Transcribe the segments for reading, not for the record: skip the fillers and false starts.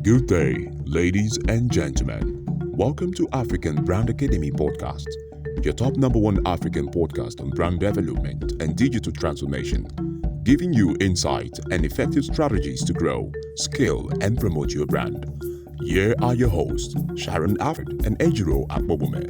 Good day, ladies and gentlemen. Welcome to African Brand Academy Podcast, your top number one African podcast on brand development and digital transformation, giving you insight and effective strategies to grow, scale, and promote your brand. Here are your hosts, Sharon and Ejiro Akpobome.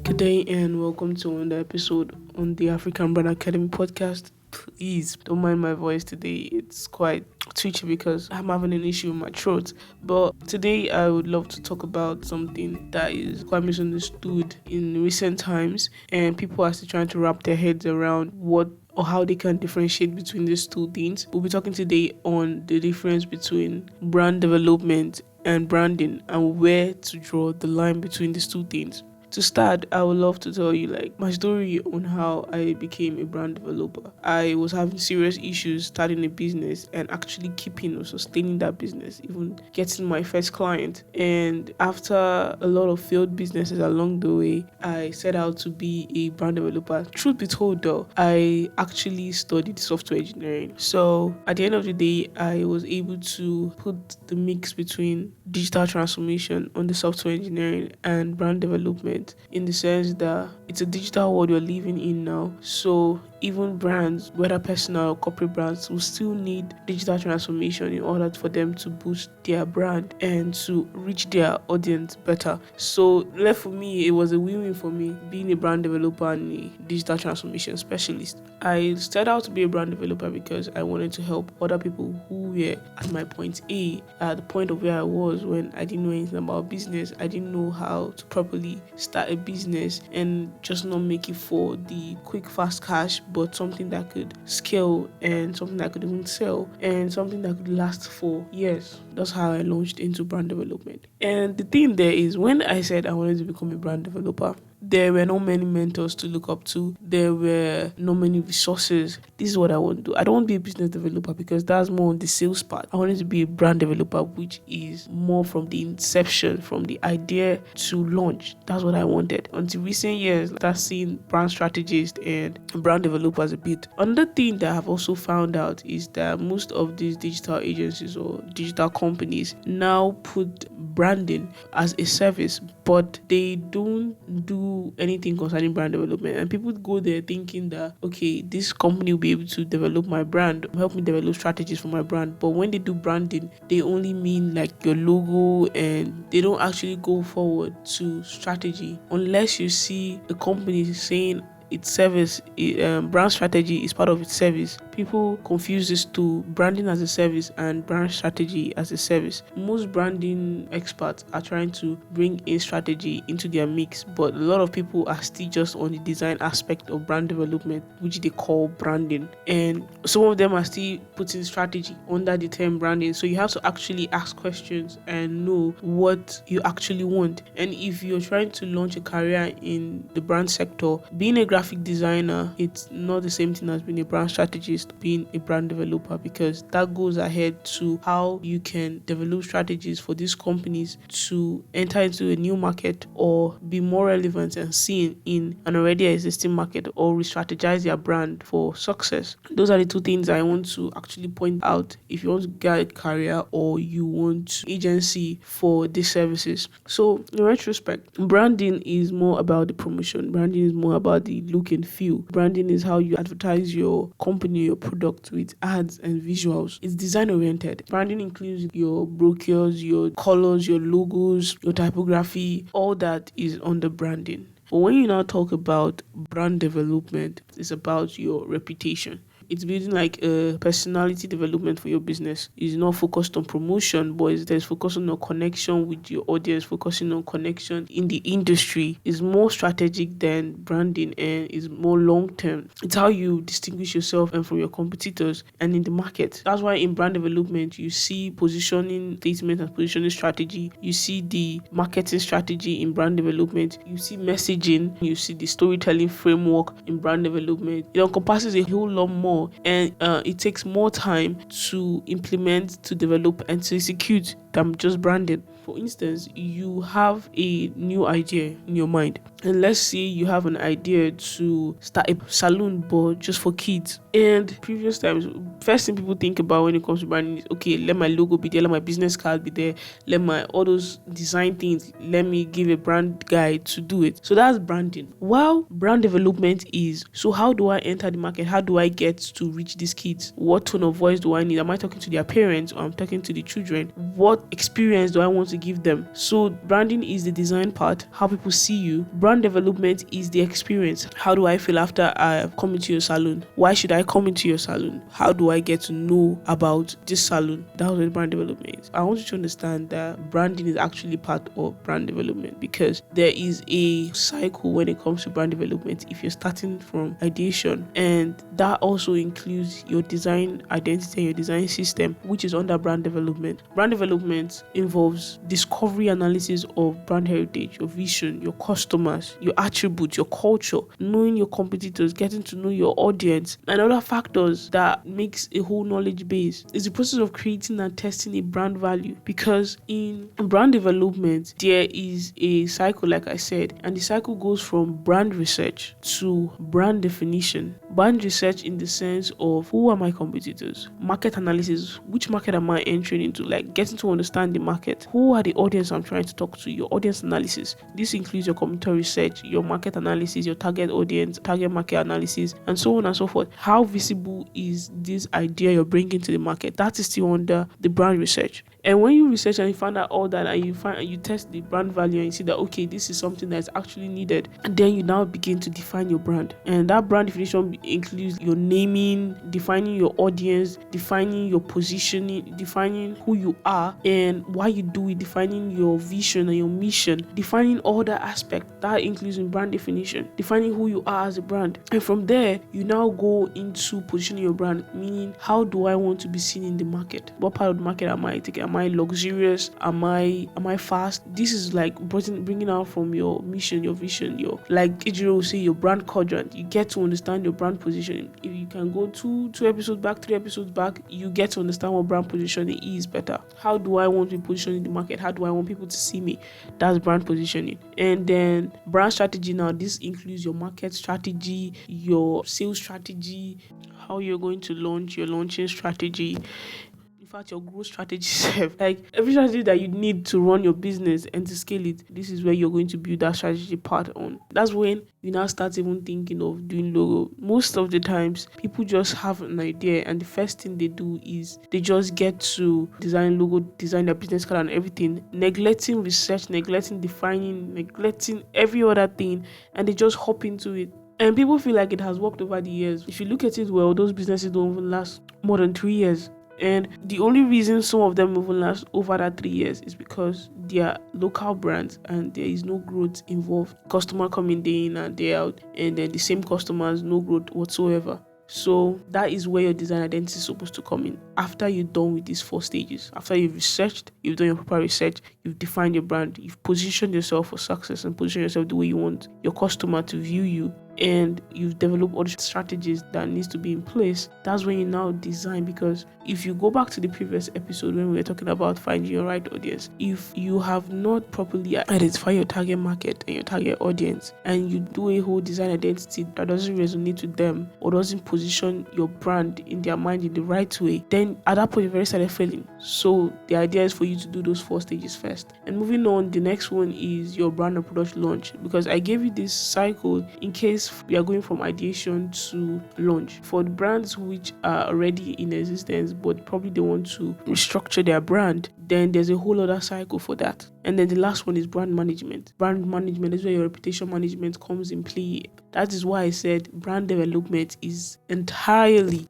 Good day and welcome to another episode on the African Brand Academy podcast. Please don't mind my voice today. It's quite twitchy because I'm having an issue with my throat. But today I would love to talk about something that is quite misunderstood in recent times, and people are still trying to wrap their heads around what or how they can differentiate between these two things. We'll be talking today on the difference between brand development and branding and where to draw the line between these two things. To start, I would love to tell you my story on how I became a brand developer. I was having serious issues starting a business and actually keeping or sustaining that business, even getting my first client. And after a lot of failed businesses along the way, I set out to be a brand developer. Truth be told though, I actually studied software engineering. So at the end of the day, I was able to put the mix between digital transformation on the software engineering and brand development, in the sense that it's a digital world we're living in now. So even brands, whether personal or corporate brands, will still need digital transformation in order for them to boost their brand and to reach their audience better. So for me, it was a win-win for me being a brand developer and a digital transformation specialist. I started out to be a brand developer because I wanted to help other people who were at my point A, at the point of where I was when I didn't know anything about business. I didn't know how to properly start a business and just not make it for the quick, fast cash, but something that could scale and something that could even sell and something that could last for years. That's how I launched into brand development. And the thing there is, when I said I wanted to become a brand developer, there were not many mentors to look up to. There were not many resources. This is what I want to do. I don't want to be a business developer because that's more on the sales part. I wanted to be a brand developer, which is more from the inception, from the idea to launch. That's what I wanted. Until recent years, I've seen brand strategists and brand developers a bit. Another thing that I've also found out is that most of these digital agencies or digital companies now put branding as a service, but they don't do anything concerning brand development. And people go there thinking that, okay, this company will be able to develop my brand, help me develop strategies for my brand. But when they do branding, they only mean your logo, and they don't actually go forward to strategy unless you see a company saying its service, brand strategy is part of its service. People confuse this to branding as a service and brand strategy as a service. Most branding experts are trying to bring in strategy into their mix, but a lot of people are still just on the design aspect of brand development, which they call branding. And some of them are still putting strategy under the term branding. So you have to actually ask questions and know what you actually want. And if you're trying to launch a career in the brand sector, being a graphic designer, it's not the same thing as being a brand strategist, being a brand developer, because that goes ahead to how you can develop strategies for these companies to enter into a new market or be more relevant and seen in an already existing market, or re-strategize their brand for success. Those are the two things I want to actually point out if you want to get a career or you want agency for these services. So in retrospect, branding is more about the promotion. Branding is more about the look and feel. Branding is how you advertise your company, your product, with ads and visuals. It's design oriented. Branding includes your brochures, your colors, your logos, your typography. All that is under branding. But when you now talk about brand development, it's about your reputation. It's building a personality development for your business. It's not focused on promotion, but there's focusing on connection with your audience, focusing on connection in the industry. It's more strategic than branding and is more long-term. It's how you distinguish yourself and from your competitors and in the market. That's why in brand development, you see positioning statement and positioning strategy. You see the marketing strategy in brand development. You see messaging. You see the storytelling framework in brand development. It encompasses a whole lot more, and it takes more time to implement, to develop, and to execute than just branding. For instance, you have a new idea in your mind, and let's say you have an idea to start a salon but just for kids. And previous times, first thing people think about when it comes to branding is, okay, let my logo be there, let my business card be there, let my all those design things, let me give a brand guide to do it. So that's branding. While brand development is, so how do I enter the market? How do I get to reach these kids? What tone of voice do I need? Am I talking to their parents or I'm talking to the children? What experience do I want to give them? So branding is the design part, how people see you. Brand development is the experience. How do I feel after I come into your salon? Why should I come into your salon? How do I get to know about this salon? That's what brand development is. I want you to understand that branding is actually part of brand development, because there is a cycle when it comes to brand development if you're starting from ideation, and that also includes your design identity and your design system, which is under brand development. Brand development involves discovery analysis of brand heritage, your vision, your customers, your attributes, your culture, knowing your competitors, getting to know your audience, and other factors that makes a whole knowledge base. It's the process of creating and testing a brand value, because in brand development there is a cycle, like I said, and the cycle goes from brand research to brand definition. Brand research in the sense of, who are my competitors? Market analysis, which market am I entering into? Like getting to understand the market. Who are the audience I'm trying to talk to? Your audience analysis. This includes your competitor research, your market analysis, your target audience, target market analysis, and so on and so forth. How visible is this idea you're bringing to the market? That is still under the brand research. And when you research and you find out all that, and you test the brand value and you see that, okay, this is something that's actually needed, and then you now begin to define your brand. And that brand definition includes your naming, defining your audience, defining your positioning, defining who you are and why you do it, defining your vision and your mission, defining all that aspect. That includes in brand definition, defining who you are as a brand. And from there, you now go into positioning your brand, meaning, how do I want to be seen in the market? What part of the market am I taking? Am I luxurious? Am I fast? This is like bringing out from your mission, your vision, your, like Ijiro will say, your brand quadrant. You get to understand your brand positioning. If you can go two episodes back, 3 episodes back, you get to understand what brand positioning is better. How do I want to be positioned in the market? How do I want people to see me? That's brand positioning. And then brand strategy. Now this includes your market strategy, your sales strategy, how you're going to launch, your launching strategy, in fact your growth strategy, like every strategy that you need to run your business and to scale it. This is where you're going to build that strategy part on. That's when you now start even thinking of doing logo. Most of the times people just have an idea, and the first thing they do is they just get to design logo, design their business card and everything, neglecting research, neglecting defining, neglecting every other thing, and they just hop into it. And people feel like it has worked over the years. If you look at it well, those businesses don't even last more than 3 years. And the only reason some of them even last over that 3 years is because they are local brands and there is no growth involved. Customer coming day in and day out, and then the same customers, no growth whatsoever. So that is where your design identity is supposed to come in. After you're done with these 4 stages, after you've researched, you've done your proper research, you've defined your brand, you've positioned yourself for success and positioned yourself the way you want your customer to view you, and you've developed all the strategies that needs to be in place, that's when you now design. Because if you go back to the previous episode when we were talking about finding your right audience, if you have not properly identified your target market and your target audience, and you do a whole design identity that doesn't resonate with them or doesn't position your brand in their mind in the right way, then at that point you've already started failing. So the idea is for you to do those 4 stages first. And moving on, the next one is your brand and product launch, because I gave you this cycle in case we are going from ideation to launch. For the brands which are already in existence but probably they want to restructure their brand, then there's a whole other cycle for that. And then the last one is brand management. Brand management is where your reputation management comes in play. That is why I said brand development is entirely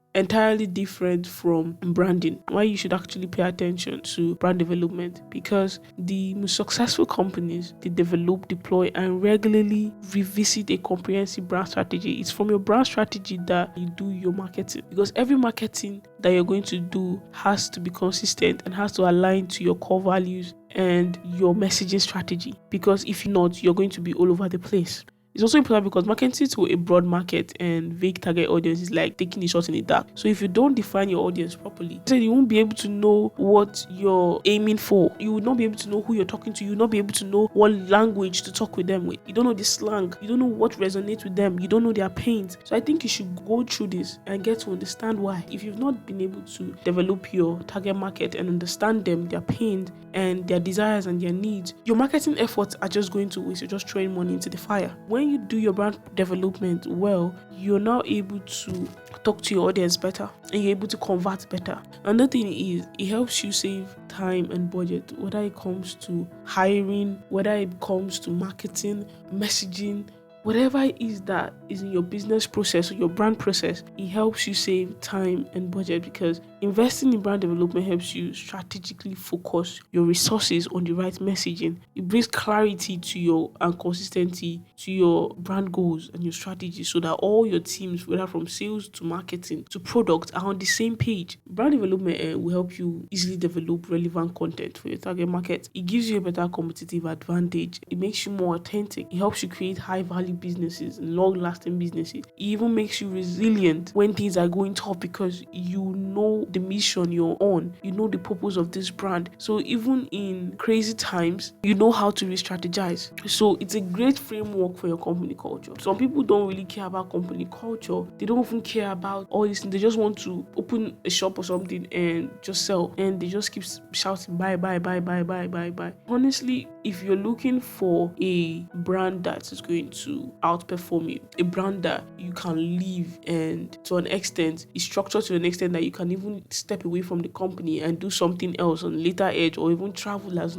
different from branding. Why you should actually pay attention to brand development, because the most successful companies, they develop, deploy, and regularly revisit a comprehensive brand strategy. It's from your brand strategy that you do your marketing, because every marketing that you're going to do has to be consistent and has to align to your core values and your messaging strategy, because if not, you're going to be all over the place. It's also important because marketing to a broad market and vague target audience is like taking a shot in the dark. So if you don't define your audience properly, so you won't be able to know what you're aiming for. You will not be able to know who you're talking to. You will not be able to know what language to talk with them with. You don't know the slang. You don't know what resonates with them. You don't know their pains. So I think you should go through this and get to understand why. If you've not been able to develop your target market and understand them, their pains and their desires and their needs, your marketing efforts are just going to waste. You're just throwing money into the fire. When you do your brand development well, you're now able to talk to your audience better and you're able to convert better. Another thing is it helps you save time and budget, whether it comes to hiring, whether it comes to marketing, messaging, whatever it is that is in your business process or your brand process. It helps you save time and budget because investing in brand development helps you strategically focus your resources on the right messaging. It brings clarity to your and consistency to your brand goals and your strategy so that all your teams, whether from sales to marketing to product, are on the same page. Brand development will help you easily develop relevant content for your target market. It gives you a better competitive advantage. It makes you more authentic. It helps you create high value businesses, long-lasting businesses. It even makes you resilient when things are going tough because you know the mission you're on. You know the purpose of this brand. So even in crazy times, you know how to re-strategize. So it's a great framework for your company culture. Some people don't really care about company culture. They don't even care about all this. They just want to open a shop or something and just sell. And they just keep shouting buy, buy, buy, buy, buy, buy, buy. Honestly, if you're looking for a brand that is going to outperform you, a brand that you can live and to an extent is structured to an extent that you can even step away from the company and do something else on later edge, or even travel as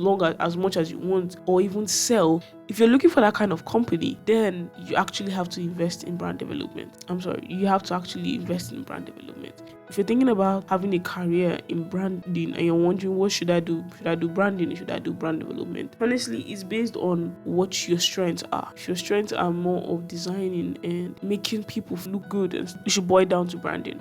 much as you want, or even sell. If you're looking for that kind of company, then you actually have to invest in brand development. You have to actually invest in brand development. If you're thinking about having a career in branding and you're wondering what should I do? Should I do branding or should I do brand development? Honestly, it's based on what your strengths are. If your strengths are more of designing and making people look good, and you should boil down to branding.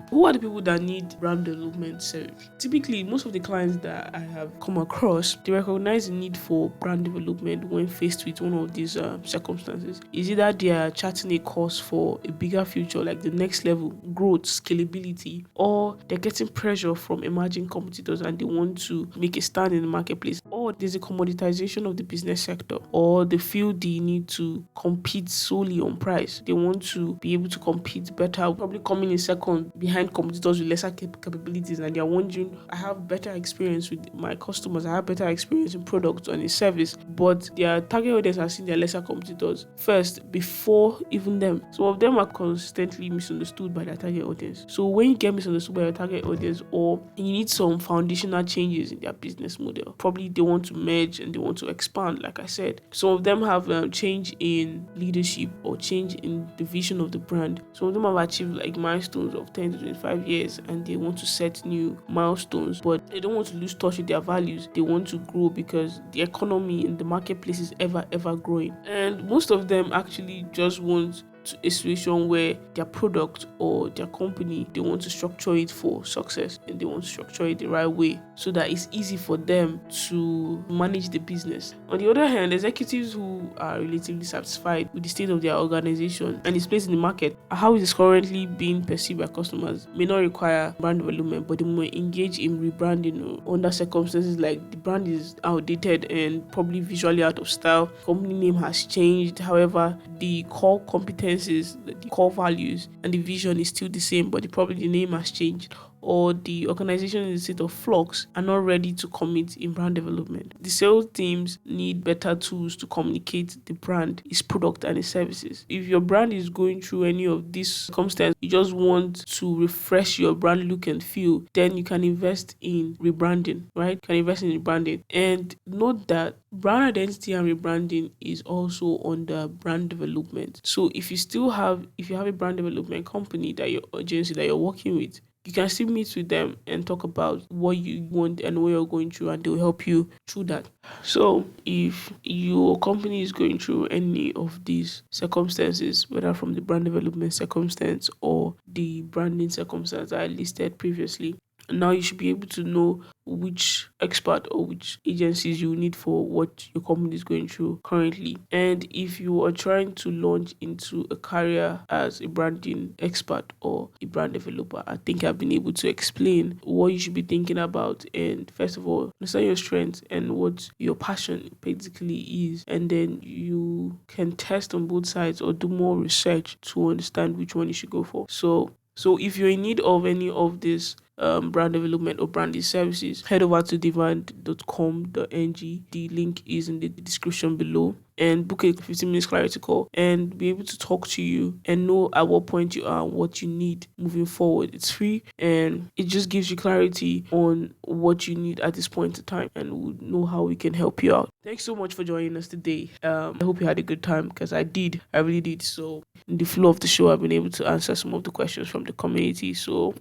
Who are the people that need brand development service? Typically, most of the clients that I have come across, they recognize the need for brand development when faced with one of these circumstances. Is either they are charting a course for a bigger future, like the next level, growth, scalability, or they're getting pressure from emerging competitors and they want to make a stand in the marketplace, or there's a commoditization of the business sector, or they feel they need to compete solely on price. They want to be able to compete better, probably coming in second behind competitors with lesser capabilities, and they're wondering, I have better experience with my customers, I have better experience in products and in service, but their target audience has seen their lesser competitors first before even them. Some of them are constantly misunderstood by their target audience. So when you get misunderstood by your target audience, or you need some foundational changes in their business model, probably they want to merge and they want to expand. Like I said, some of them have change in leadership or change in the vision of the brand. Some of them have achieved like milestones of 10 to 25 years and they want to set new milestones, but they don't want to lose touch with their values. They want to grow because the economy in the marketplace is ever growing, and most of them actually just want to a situation where their product or their company, they want to structure it for success and they want to structure it the right way so that it's easy for them to manage the business. On the other hand, executives who are relatively satisfied with the state of their organization and its place in the market, how it is currently being perceived by customers, may not require brand development, but they may engage in rebranding under circumstances like the brand is outdated and probably visually out of style, company name has changed, however the core competencies, the core values and the vision is still the same, but probably the name has changed, or the organization is in a state of flux and not ready to commit in brand development. The sales teams need better tools to communicate the brand, its product and its services. If your brand is going through any of these circumstances, you just want to refresh your brand look and feel, then you can invest in rebranding, right? You can invest in rebranding. And note that brand identity and rebranding is also under brand development. So if you have a brand development company that your agency that you're working with, you can still meet with them and talk about what you want and what you're going through, and they'll help you through that. So if your company is going through any of these circumstances, whether from the brand development circumstance or the branding circumstance I listed previously, Now you should be able to know which expert or which agencies you need for what your company is going through currently. And if you are trying to launch into a career as a branding expert or a brand developer, I think I've been able to explain what you should be thinking about. And first of all, understand your strengths and what your passion basically is. And then you can test on both sides or do more research to understand which one you should go for. So if you're in need of any of this brand development or branding services, head over to divand.com.ng. The link is in the description below, and book a 15 minutes clarity call and be able to talk to you and know at what point you are and what you need moving forward. It's free and it just gives you clarity on what you need at this point in time, and we'll know how we can help you out. Thanks so much for joining us today. I hope you had a good time, because I really did. So in the flow of the show, I've been able to answer some of the questions from the community. So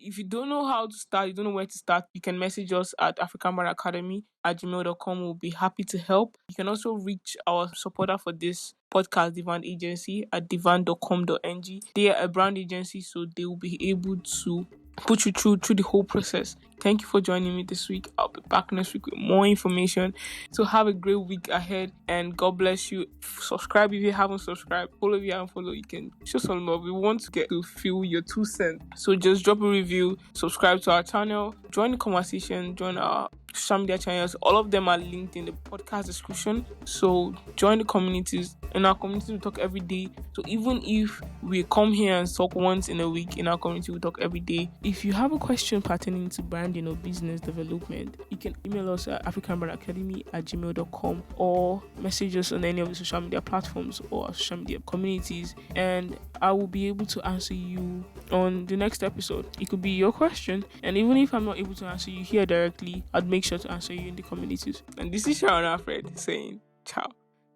if you don't know how to start, you don't know where to start, you can message us at africanbrandacademy@gmail.com. We'll be happy to help. You can also reach our supporter for this podcast, Divan Agency, at divan.com.ng. They are a brand agency, so they will be able to put you through the whole process. Thank you for joining me this week. I'll be back next week with more information. So have a great week ahead, and God bless you. Subscribe if you haven't subscribed. Follow if you haven't followed. You can show some love. We want to get to feel your 2 cents. So just drop a review, subscribe to our channel, join the conversation, join our social media channels. All of them are linked in the podcast description. So join the communities. In our community, we talk every day. So even if we come here and talk once in a week, in our community, we talk every day. If you have a question pertaining to branding or business development, you can email us at africanbrandacademy@gmail.com or message us on any of the social media platforms or our social media communities, and I will be able to answer you on the next episode. It could be your question, and even if I'm not able to answer you here directly, I'd make sure to answer you in the communities. And this is Sharon Alfred saying ciao.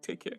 Take care.